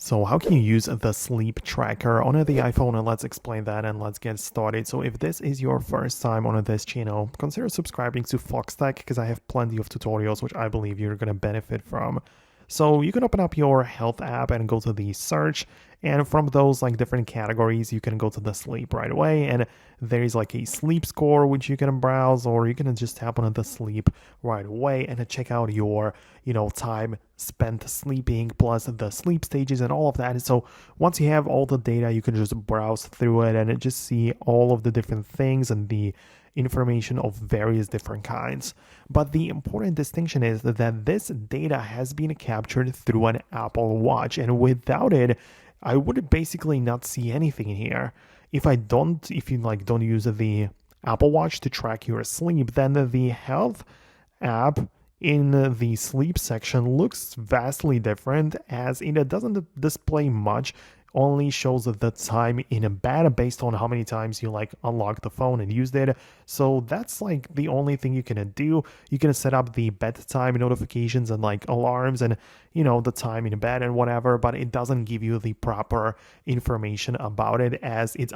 So how can you use the sleep tracker on the iPhone? And let's explain that and let's get started. So if this is your first time on this channel, consider subscribing to Foxtecc because I have plenty of tutorials which I believe you're going to benefit from. So you can open up your health app and go to the search, and from those like different categories you can go to the sleep right away, and there is like a sleep score which you can browse, or you can just tap on the sleep right away and check out your time spent sleeping plus the sleep stages and all of that. So once you have all the data, you can just browse through it and just see all of the different things and the information of various different kinds. But the important distinction is that this data has been captured through an Apple Watch, and without it, I would basically not see anything in here. If you don't use the Apple Watch to track your sleep, then the health app in the sleep section looks vastly different, as it doesn't display much, only shows the time in bed based on how many times you unlock the phone and used it. So that's the only thing you can do. You can set up the bedtime notifications and alarms and the time in bed and whatever, but it doesn't give you the proper information about it, as it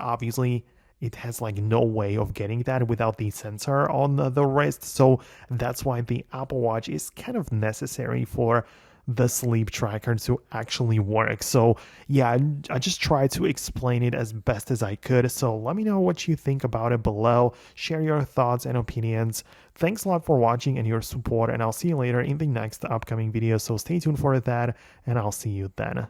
has no way of getting that without the sensor on the wrist. So that's why the Apple Watch is kind of necessary for the sleep tracker to actually work. So yeah, I just tried to explain it as best as I could. So let me know what you think about it below. Share your thoughts and opinions. Thanks a lot for watching and your support, and I'll see you later in the next upcoming video. So stay tuned for that, and I'll see you then.